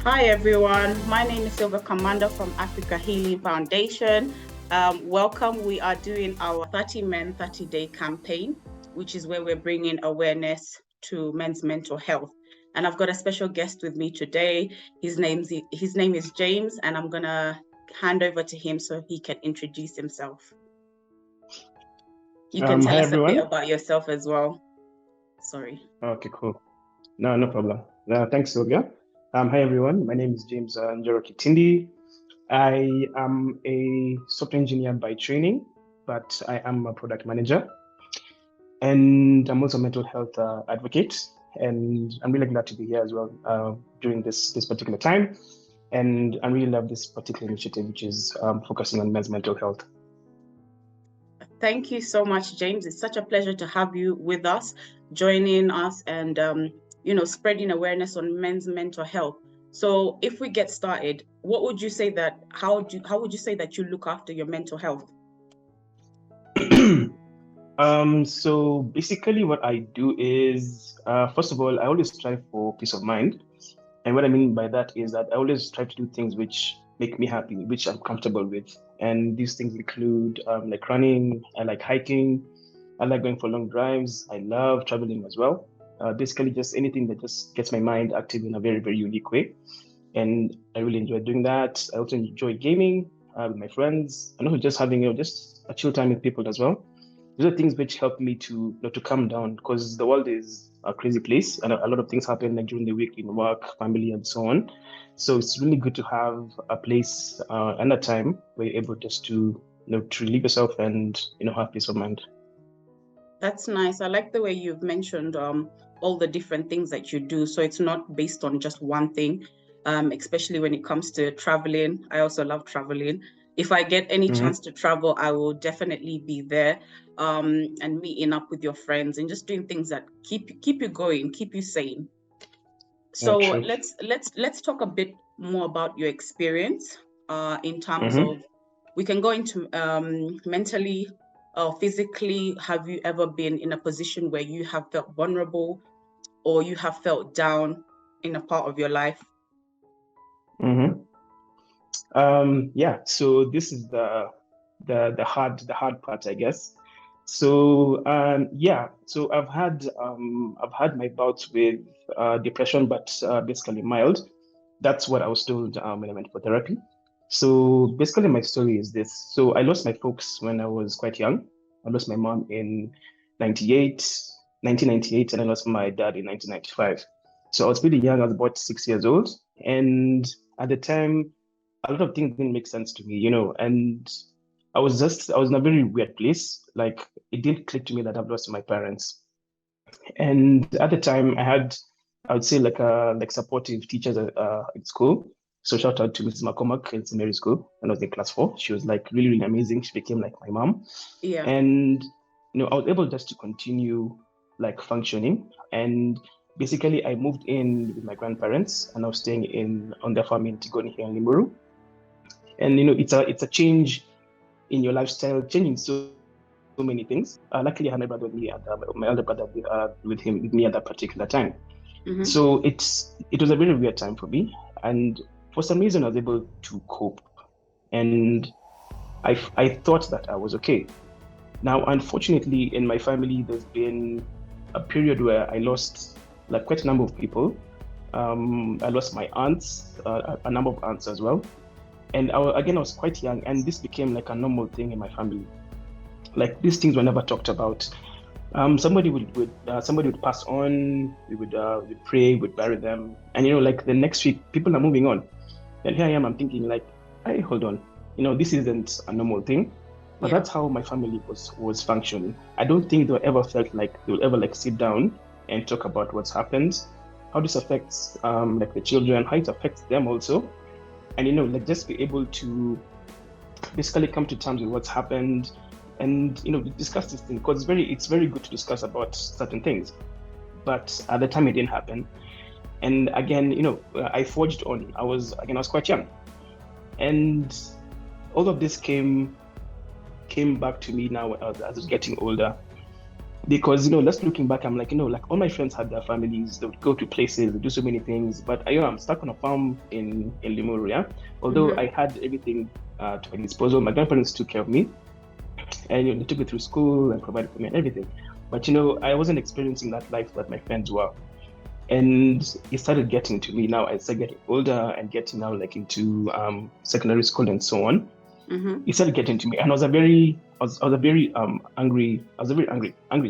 Hi everyone, my name is Silver Commander from Africa Healing Foundation. Welcome. We are doing our 30 Men 30 Day campaign, which is where we're bringing awareness to men's mental health. And I've got a special guest with me today. His name is James, and I'm gonna hand over to him so he can introduce himself. You can tell us a bit about yourself as well. Sorry. Okay, cool. No problem. Thanks, Sylvia. Hi everyone. My name is James Ndoro. I am a software engineer by training, but I am a product manager, and I'm also a mental health advocate. And I'm really glad to be here as well during this particular time. And I really love this particular initiative, which is focusing on men's mental health. Thank you so much, James. It's such a pleasure to have you with us, joining us and spreading awareness on men's mental health. So if we get started, what would you say that how would you say that you look after your mental health? So basically what I do is, first of all, I always strive for peace of mind. And what I mean by that is that I always try to do things which make me happy, which I'm comfortable with. And these things include like running, I like hiking, I like going for long drives, I love traveling as well. Basically just anything that just gets my mind active in a very, very unique way. And I really enjoy doing that. I also enjoy gaming with my friends, and also just having just a chill time with people as well. Those are things which help me to calm down, because the world is a crazy place and a lot of things happen like during the week in work, family, and so on. So it's really good to have a place and a time where you're able just to to relieve yourself and have peace of mind. That's nice. I like the way you've mentioned all the different things that you do. So it's not based on just one thing, especially when it comes to traveling. I also love traveling. If I get any chance to travel, I will definitely be there and meeting up with your friends and just doing things that keep you going, keep you sane. So let's talk a bit more about your experience in terms of, we can go into mentally or physically. Have you ever been in a position where you have felt vulnerable or you have felt down in a part of your life? Yeah, so this is the hard part, I guess. So yeah, so I've had my bouts with depression, but basically mild. That's what I was told when I went for therapy. So basically my story is this. So I lost my folks when I was quite young. I lost my mom in 1998, and I lost my dad in 1995. So I was pretty young. I was about 6 years old, and at the time a lot of things didn't make sense to me, and I was in a very weird place. Like, it didn't click to me that I've lost my parents. And at the time I would say like supportive teachers at school. So shout out to Mrs. McCormack in St. Mary's School when I was in class 4. She was like really, really amazing. She became like my mom. Yeah. And I was able just to continue like functioning. And basically I moved in with my grandparents, and I was staying on their farm in Tigoni here in Limuru. And it's a change in your lifestyle, changing so many things. Luckily, I had my brother with me, and my elder brother with me at that particular time. So it was a very weird time for me, and for some reason I was able to cope, and I thought that I was okay. Now, unfortunately, in my family, there's been a period where I lost like quite a number of people. I lost my aunts, a number of aunts as well. And I was quite young, and this became like a normal thing in my family. Like, these things were never talked about. Somebody would pass on. We would pray, we'd bury them, and like the next week, people are moving on. And here I am. I'm thinking like, hey, hold on. This isn't a normal thing. But that's how my family was functioning. I don't think they ever felt like they will ever like sit down and talk about what's happened, how this affects like the children, how it affects them also. And like just be able to basically come to terms with what's happened, and discuss this thing, because it's very good to discuss about certain things. But at the time it didn't happen. And again, I forged on. I was quite young, and all of this came back to me now as I was getting older. Because just looking back, I'm like, like all my friends had their families, they would go to places, they do so many things, but I'm stuck on a farm in Limuru, yeah. Although I had everything to my disposal, my grandparents took care of me, and they took me through school and provided for me and everything. But I wasn't experiencing that life that my friends were. And it started getting to me. Now I started getting older and getting now like into secondary school and so on. It started getting to me, and I was a very angry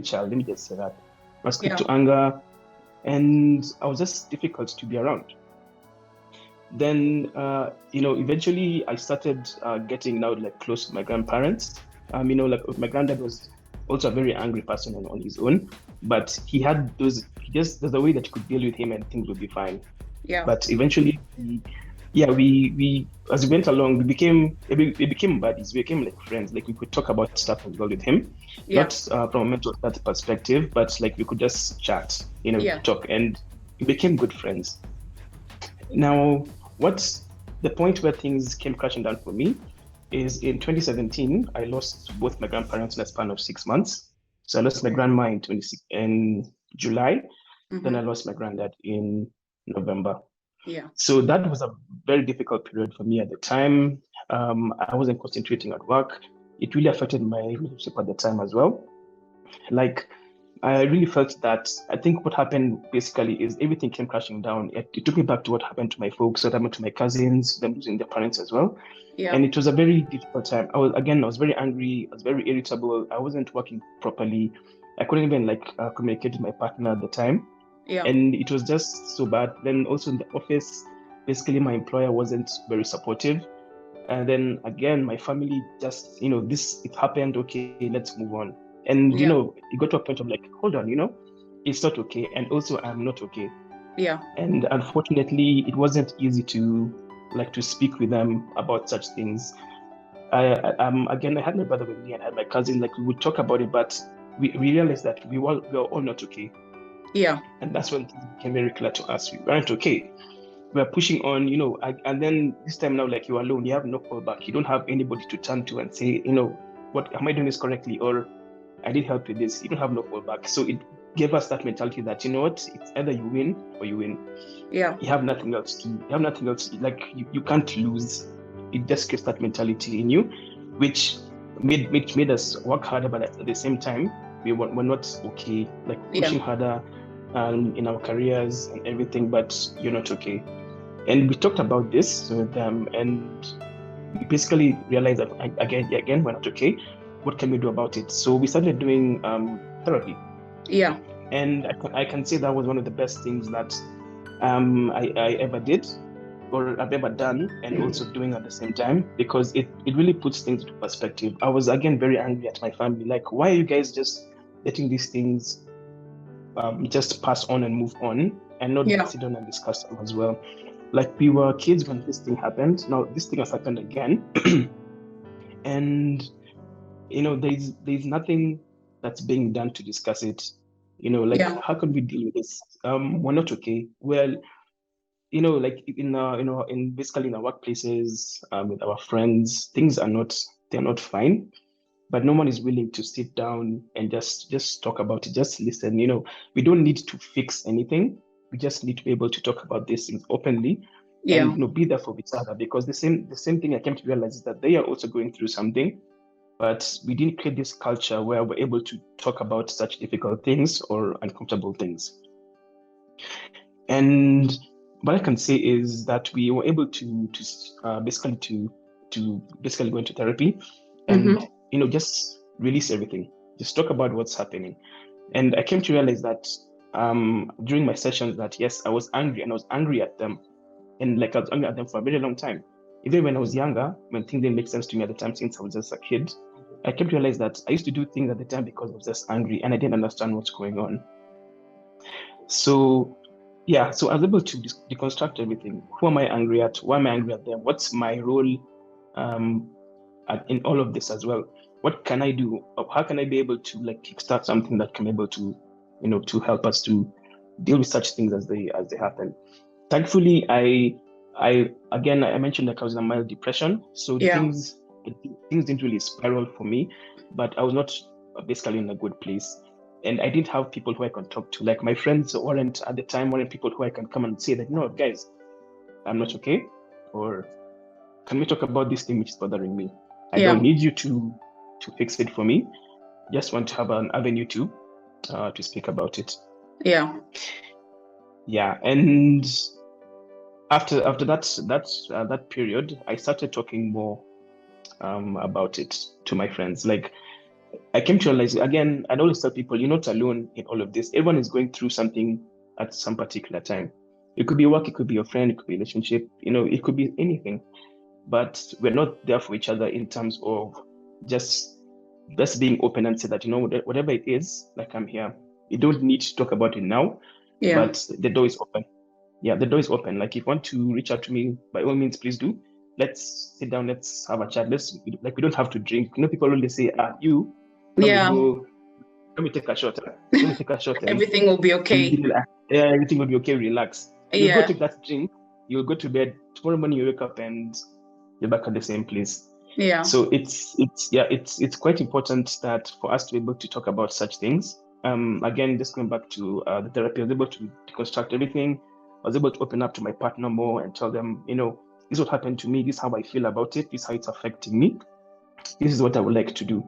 child. Let me just say that. I was quick to anger, and I was just difficult to be around. Then eventually I started getting now like close to my grandparents. Like my granddad was also a very angry person on his own, but he had there's a way that you could deal with him and things would be fine. Yeah. But eventually, we as we went along, we became buddies. We became like friends. Like we could talk about stuff as well with him, not from a mental health perspective, but like we could just chat, talk, and we became good friends. Now, what's the point where things came crashing down for me is in 2017, I lost both my grandparents in a span of 6 months. So I lost my grandma in July, then I lost my granddad in November. Yeah. So that was a very difficult period for me at the time. I wasn't concentrating at work. It really affected my relationship at the time as well. Like, I really felt that I think what happened basically is everything came crashing down. It took me back to what happened to my folks, what happened to my cousins, them losing their parents as well. Yeah. And it was a very difficult time. I was very angry. I was very irritable. I wasn't working properly. I couldn't even communicate with my partner at the time. Yeah. And it was just so bad. Then also in the office, basically my employer wasn't very supportive. And then again, my family just, it happened. Okay, let's move on. And, it got to a point of like, hold on, it's not okay. And also I'm not okay. Yeah. And unfortunately, it wasn't easy to speak with them about such things. Again, I had my brother with me and I had my cousin, like we would talk about it, but we realized that we were all not okay. Yeah. And that's when things became very clear to us. We weren't okay. We are pushing on, and then this time now, like you're alone, you have no fallback. You don't have anybody to turn to and say, what am I doing this correctly? Or I need help with this. You don't have no fallback. So it gave us that mentality that, it's either you win or you win. Yeah. You have nothing else like you can't lose. It just creates that mentality in you, which made us work harder, but at the same time we're not okay, like pushing harder in our careers and everything, but you're not okay. And we talked about this with them, and we basically realized that again we're not okay. What can we do about it? So we started doing therapy. Yeah. And I can say that was one of the best things that I ever did or I've ever done, and also doing at the same time, because it really puts things into perspective. I was again very angry at my family. Like, why are you guys just letting these things just pass on and move on and not sit down and discuss them as well? Like, we were kids when this thing happened. Now this thing has happened again. And there's nothing that's being done to discuss it. How can we deal with this? We're not okay. Well, like in basically in our workplaces, with our friends, they're not fine, but no one is willing to sit down and just talk about it, just listen. We don't need to fix anything. We just need to be able to talk about these things openly, and be there for each other, because the same thing I came to realize is that they are also going through something, but we didn't create this culture where we're able to talk about such difficult things or uncomfortable things. And what I can say is that we were able to basically go into therapy and just release everything, just talk about what's happening. And I came to realize that during my sessions that yes, I was angry, and I was angry at them, and like I was angry at them for a very long time. Even when I was younger, when things didn't make sense to me at the time, since I was just a kid, I came to realize that I used to do things at the time because I was just angry and I didn't understand what's going on. So so I was able to deconstruct everything. Who am I angry at? Why am I angry at them? What's my role in all of this as well? What can I do? How can I be able to kickstart something that can be able to, to help us to deal with such things as they happen? Thankfully, I mentioned that I was in a mild depression, so things didn't really spiral for me, but I was not basically in a good place. And I didn't have people who I can talk to. Like my friends weren't at the time, weren't people who I can come and say that, no, guys, I'm not okay. Or can we talk about this thing which is bothering me? I don't need you to fix it for me. Just want to have an avenue to speak about it. Yeah. Yeah. And after that period, I started talking more about it to my friends. Like I came to realize, again, I always tell people, you're not alone in all of this. Everyone is going through something at some particular time. It could be work, it could be your friend, it could be a relationship, it could be anything. But we're not there for each other in terms of just being open and say that, whatever it is, like I'm here. You don't need to talk about it now, but the door is open. Yeah, the door is open. Like if you want to reach out to me, by all means, please do. Let's sit down, let's have a chat. We don't have to drink. People always say, let me take a shot. Let me take a shot. Everything will be okay. Yeah, everything will be okay. Relax. You go take that drink. You'll go to bed. Tomorrow morning you wake up and you're back at the same place. Yeah. So it's quite important that for us to be able to talk about such things. Again, just going back to the therapy, I was able to deconstruct everything. I was able to open up to my partner more and tell them, this is what happened to me. This is how I feel about it. This is how it's affecting me. This is what I would like to do.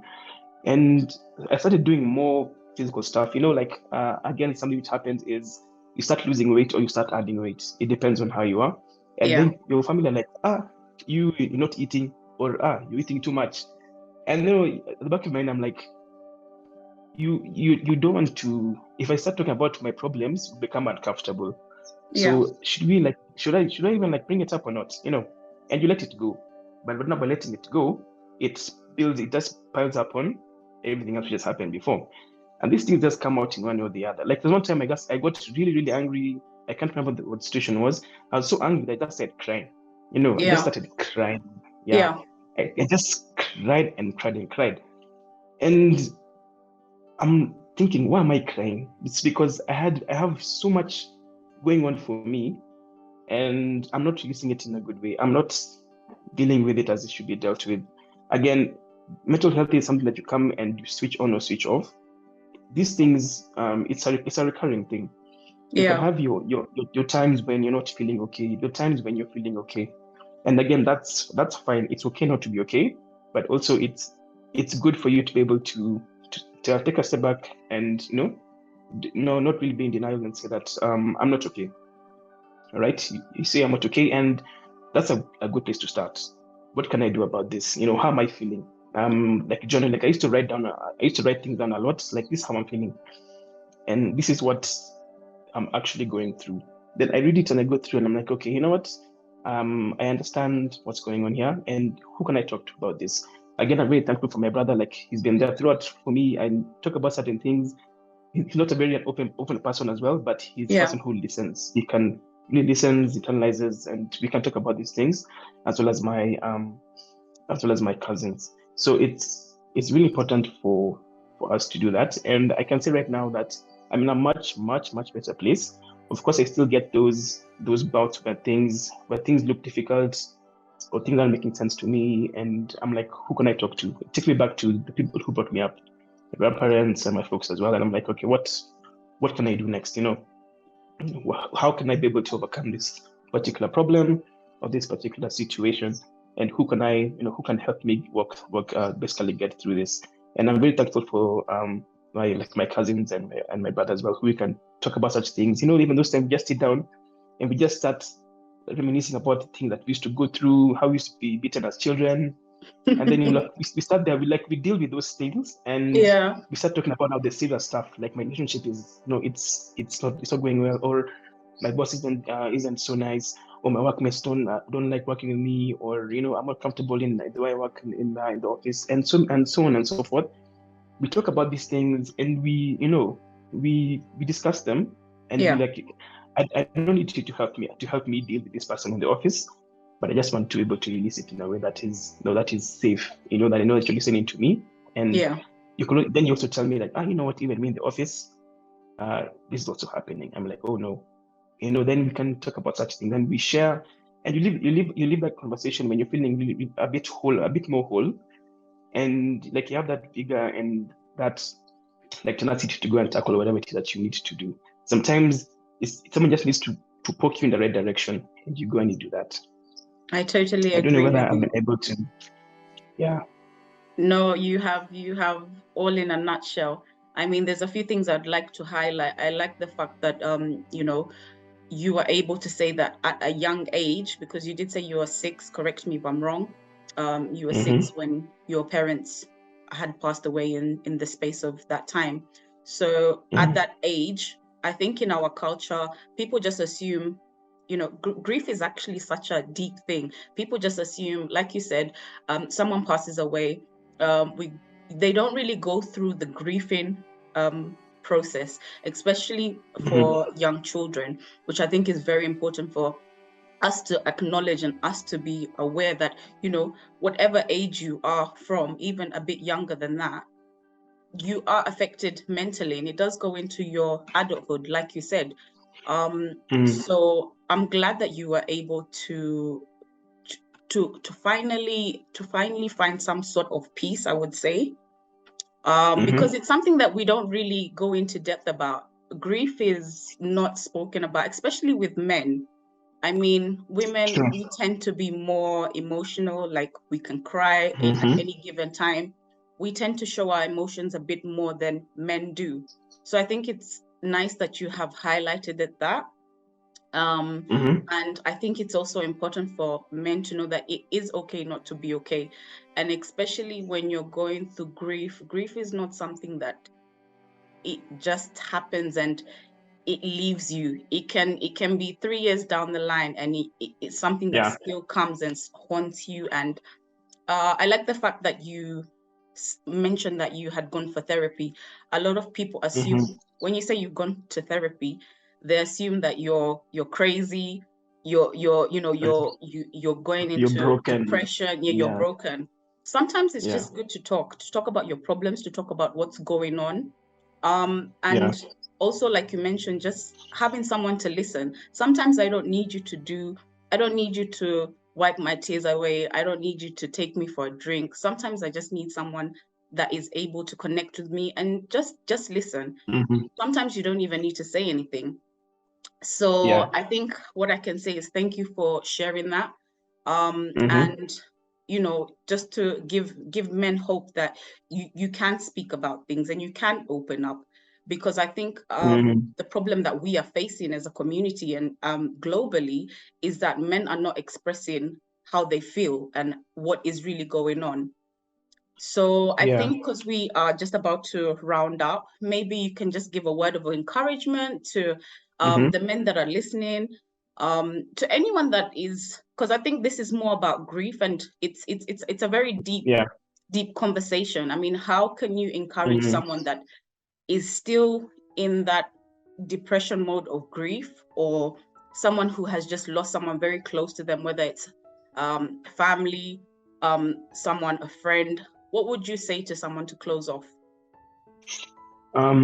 And I started doing more physical stuff. Again, something which happens is you start losing weight or you start adding weight. It depends on how you are. And then your family are like, you're not eating, or you're eating too much. And at the back of my mind, I'm like, you don't want to. If I start talking about my problems, become uncomfortable. So should I even bring it up or not? And you let it go. But not by letting it go, it just piles up on everything else which has happened before. And these things just come out in one or the other. Like there's one time I got really, really angry. I can't remember what the situation was. I was so angry that I just started crying. I just started crying. Yeah. I just cried and cried and cried. And I'm thinking, why am I crying? It's because I have so much going on for me, and I'm not using it in a good way. I'm not dealing with it as it should be dealt with. Again, mental health is something that you come and you switch on or switch off. These things, it's a recurring thing. You can have your times when you're not feeling okay, your times when you're feeling okay. And again, that's fine. It's okay not to be okay, but also it's good for you to be able to take a step back and not really be in denial and say that I'm not okay. All right, you say I'm not okay, and that's a good place to start. What can I do about this? How am I feeling? Like journaling. Like I used to write things down a lot. Like this is how I'm feeling, and this is what I'm actually going through. Then I read it and I go through and I'm like, okay, you know what? I understand what's going on here, and who can I talk to about this? Again, I'm very thankful for my brother. Like he's been there throughout for me. I talk about certain things. He's not a very open person as well, but he's a person who listens. He listens, internalizes, and we can talk about these things, as well as my cousins. So it's really important for us to do that. And I can say right now that I'm in a much, much, much better place. Of course, I still get those bouts where things look difficult or things aren't making sense to me, and I'm like, who can I talk to? It takes me back to the people who brought me up, my grandparents and my folks as well. And I'm like, okay, what can I do next? How can I be able to overcome this particular problem or this particular situation? And who can help me basically get through this? And I'm very thankful for my cousins and my brother as well, who we can talk about such things. Even those times we just sit down and we just start reminiscing about the things that we used to go through, how we used to be beaten as children. And then we start there, we deal with those things, and we start talking about how the serious stuff, like my relationship is it's not going well, or my boss isn't so nice, or my workmates don't like working with me, or I'm not comfortable in the way I work in the office, and so on and so forth. We talk about these things, and we discuss them, and we like, I don't need you to help me deal with this person in the office, but I just want to be able to release it in a way that is safe. That I know that you're listening to me, and then you also tell me like, you know what, even me in the office, this is also happening. I'm like, oh no, then we can talk about such things, and we share, and you leave that conversation when you're feeling really a bit more whole, and like you have that vigor and that like tenacity to go and tackle whatever it is that you need to do. Sometimes someone just needs to poke you in the right direction, and you go and you do that. I totally I don't know agree whether with I'm you. able to. Yeah. No, you have all in a nutshell. I mean, there's a few things I'd like to highlight. I like the fact that you were able to say that at a young age, because you did say you were 6, correct me if I'm wrong. You were 6 when your parents had passed away in the space of that time. So at that age, I think in our culture, people just assume, grief is actually such a deep thing. People just assume, like you said, someone passes away. They don't really go through the grieving process, especially for young children, which I think is very important for us to acknowledge and us to be aware that, whatever age you are from, even a bit younger than that, you are affected mentally, and it does go into your adulthood, like you said. So I'm glad that you were able to finally find some sort of peace, I would say, because it's something that we don't really go into depth about. Grief is not spoken about, especially with men. I mean, women, Sure. we tend to be more emotional, like we can cry at any given time. We tend to show our emotions a bit more than men do. So I think it's nice that you have highlighted that. And I think it's also important for men to know that it is okay not to be okay. And especially when you're going through grief, grief is not something that it just happens and it leaves you. It can be 3 years down the line, and it's something that still comes and haunts you. And I like the fact that you mentioned that you had gone for therapy. A lot of people assume when you say you've gone to therapy, they assume that you're crazy, you're going You're into broken. depression, you're broken. Sometimes it's just good to talk about your problems, to talk about what's going on. And also, like you mentioned, just having someone to listen. Sometimes I don't need you to wipe my tears away. I don't need you to take me for a drink. Sometimes I just need someone that is able to connect with me and just listen. Sometimes you don't even need to say anything. So I think what I can say is thank you for sharing that. And just to give men hope that you can speak about things and you can open up, because I think the problem that we are facing as a community and globally is that men are not expressing how they feel and what is really going on. So I think because we are just about to round up, maybe you can just give a word of encouragement to the men that are listening, to anyone that is, because I think this is more about grief, and it's a very deep conversation. I mean, how can you encourage someone that is still in that depression mode of grief, or someone who has just lost someone very close to them, whether it's family, someone, a friend? What would you say to someone to close off? Like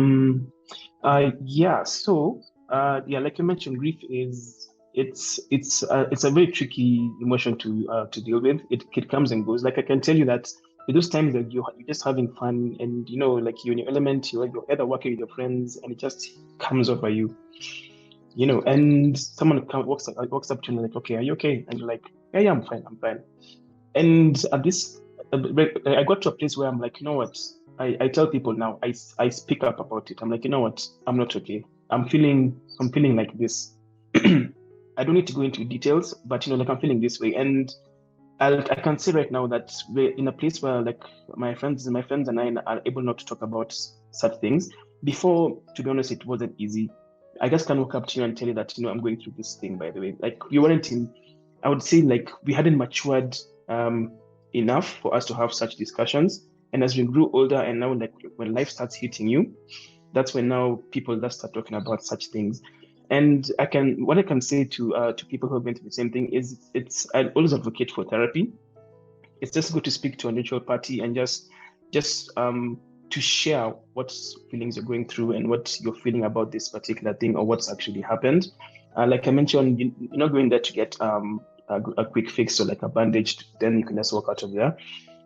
you mentioned, grief is it's a very tricky emotion to deal with. It comes and goes. Like I can tell you that those times that you're just having fun and like you're in your element, you're either working with your friends and it just comes over you. And someone walks up to you and like, okay, are you okay? And you're like, yeah, I'm fine, I'm fine. And at this, I got to a place where I'm like, you know what? I tell people now, I speak up about it. I'm like, you know what? I'm not okay. I'm feeling like this. I don't need to go into details, but like I'm feeling this way. And I can say right now that we're in a place where like my friends and I are able not to talk about such things. Before, to be honest, it wasn't easy. I just can walk up to you and tell you that, I'm going through this thing, by the way. Like we weren't I would say like we hadn't matured enough for us to have such discussions. And as we grew older and now like when life starts hitting you, that's when now people just start talking about such things. And what I can say to people who have been through the same thing is I always advocate for therapy. It's just good to speak to a neutral party and just to share what feelings you're going through and what you're feeling about this particular thing or what's actually happened. Like I mentioned, you're not going there to get a quick fix or like a bandage, then you can just walk out of there.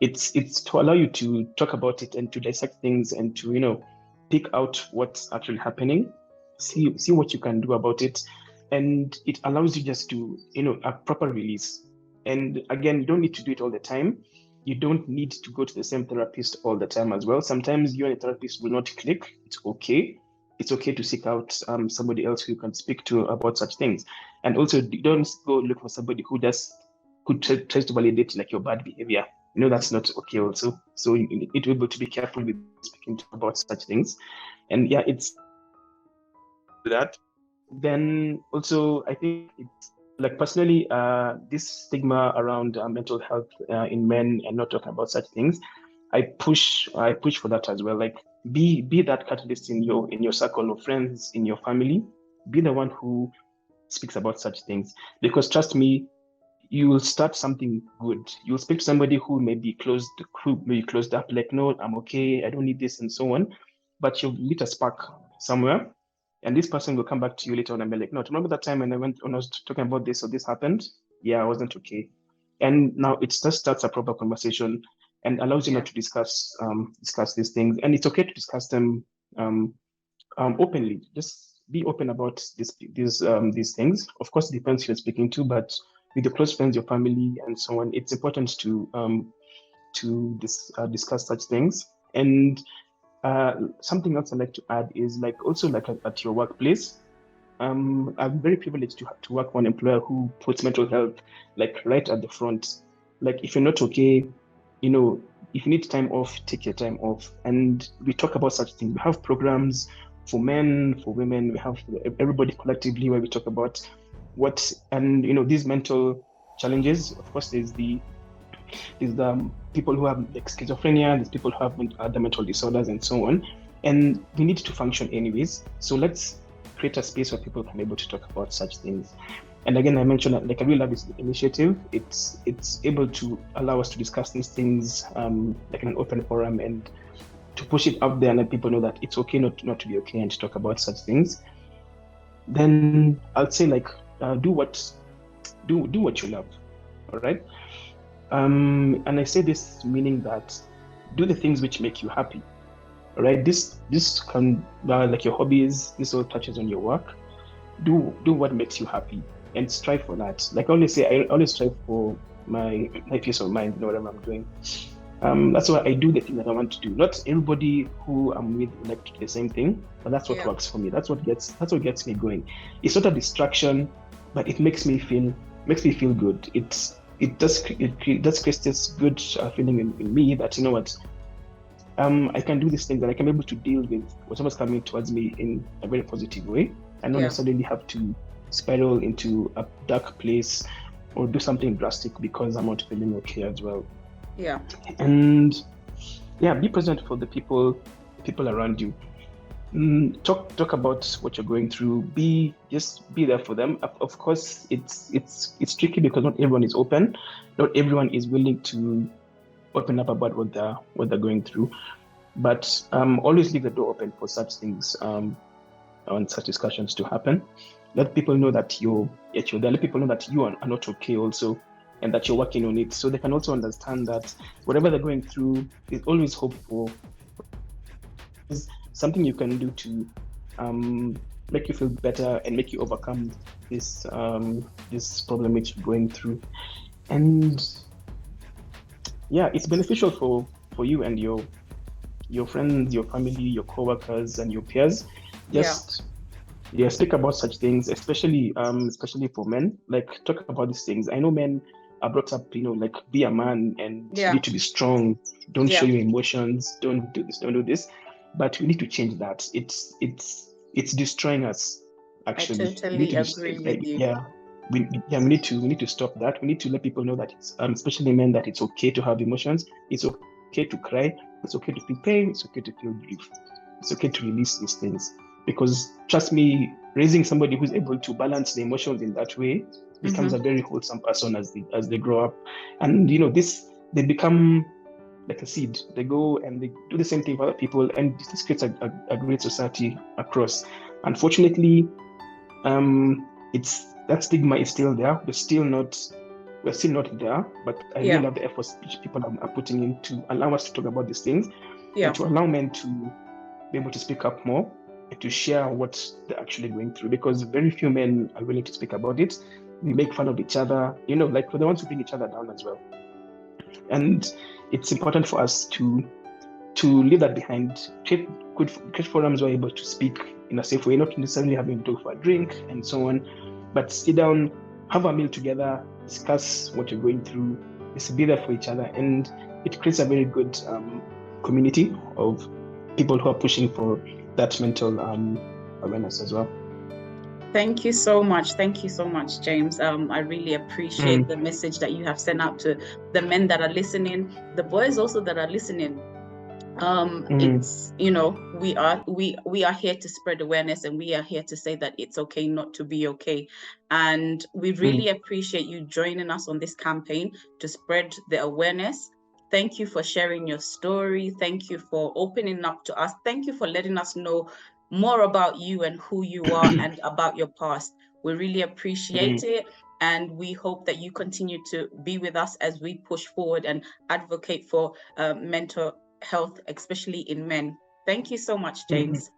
It's to allow you to talk about it and to dissect things and to pick out what's actually happening, see what you can do about it, and it allows you just to, a proper release. And again, you don't need to do it all the time. You don't need to go to the same therapist all the time as well. Sometimes you and a therapist will not click. It's okay. It's okay to seek out somebody else who you can speak to about such things. And also, don't go look for somebody who tries to validate like your bad behavior. That's not okay also. So you need to be able to be careful with speaking about such things. And yeah, it's that. Then also, I think it's like personally, this stigma around mental health in men and not talking about such things, I push for that as well. Like be that catalyst in your circle of friends, in your family. Be the one who speaks about such things, because trust me, you will start something good. You'll speak to somebody who may be closed up, like, no, I'm okay, I don't need this, and so on. But you'll lit a spark somewhere, and this person will come back to you later on and be like, no, remember that time when I was talking about this or this happened? Yeah, I wasn't okay. And now it just starts a proper conversation and allows you Yeah. not to discuss these things. And it's okay to discuss them um, openly. Just be open about these things. Of course, it depends who you're speaking to, but with your close friends, your family, and so on, it's important to discuss such things. And something else I'd like to add is like also like at your workplace. I'm very privileged to work for an employer who puts mental health like right at the front. Like if you're not okay, if you need time off, take your time off. And we talk about such things. We have programs for men, for women. We have everybody collectively where we talk about these mental challenges. Of course, there's the people who have like schizophrenia, there's people who have other mental disorders and so on. And we need to function anyways. So let's create a space where people can be able to talk about such things. And again, I mentioned that like I really love this initiative. It's able to allow us to discuss these things like in an open forum and to push it out there and let people know that it's okay not to be okay and to talk about such things. Then I'd say like do what you love. All right. And I say this meaning that do the things which make you happy. All right. This can like your hobbies. This all touches on your work. Do what makes you happy and strive for that. Like I always say, I always strive for my peace of mind, whatever I'm doing. That's why I do the thing that I want to do. Not everybody who I'm with like to do the same thing, but that's what works for me. That's what gets me going. It's not a distraction, but it makes me feel good. It does create this good feeling in me that you know what, I can do this thing, that I can be able to deal with whatever's coming towards me in a very positive way. I don't necessarily have to spiral into a dark place or do something drastic because I'm not feeling okay as well. Yeah. And yeah, be present for the people around you. Talk about what you're going through. Just be there for them. Of course, it's tricky because not everyone is open. Not everyone is willing to open up about what they're going through. But always leave the door open for such things, on such discussions to happen. Let people know that you're there. Let people know that you are not okay also, and that you're working on it, so they can also understand that whatever they're going through, there's always hope for something you can do to make you feel better and make you overcome this problem which you're going through. And yeah, it's beneficial for you and your friends, your family, your coworkers, and your peers. Just speak about such things, especially for men. Like talk about these things. I know men are brought up, like be a man and you need to be strong. Don't show your emotions. Don't do this. Don't do this. But we need to change that. It's destroying us. Actually, I totally agree with you. Yeah. We need to stop that. We need to let people know that it's especially men, that it's okay to have emotions. It's okay to cry. It's okay to feel pain. It's okay to feel grief. It's okay to release these things. Because trust me, raising somebody who's able to balance the emotions in that way becomes a very wholesome person as they grow up. And they become like a seed. They go and they do the same thing for other people, and this creates a great society across. Unfortunately, that stigma is still there. We're still not there, but I really love the efforts which people are putting in to allow us to talk about these things and to allow men to be able to speak up more and to share what they're actually going through, because very few men are willing to speak about it. We make fun of each other, like we're the ones who bring each other down as well. And it's important for us to leave that behind, create forums where we're able to speak in a safe way, not necessarily having to go for a drink and so on, but sit down, have a meal together, discuss what you're going through, just be there for each other. And it creates a very good community of people who are pushing for that mental awareness as well. Thank you so much. Thank you so much, James. I really appreciate the message that you have sent out to the men that are listening, the boys also that are listening. It's, we are here to spread awareness, and we are here to say that it's okay not to be okay. And we really appreciate you joining us on this campaign to spread the awareness. Thank you for sharing your story. Thank you for opening up to us. Thank you for letting us know more about you and who you are and about your past. We really appreciate it. And we hope that you continue to be with us as we push forward and advocate for mental health, especially in men. Thank you so much, James.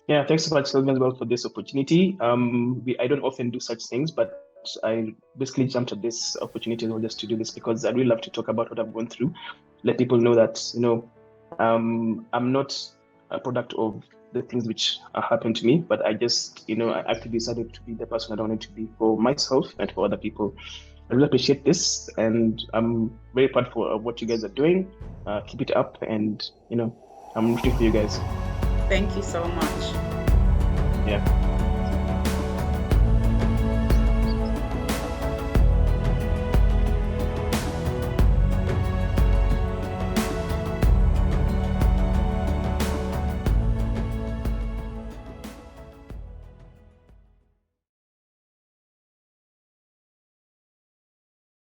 Yeah, thanks so much, Sylvia, as well, for this opportunity. I don't often do such things, but I basically jumped at this opportunity as well just to do this because I really love to talk about what I've gone through, let people know that, I'm not a product of the things which happened to me, but I just, I actually decided to be the person I wanted to be for myself and for other people. I really appreciate this, and I'm very proud for what you guys are doing. Keep it up, and I'm rooting for you guys. Thank you so much. Yeah.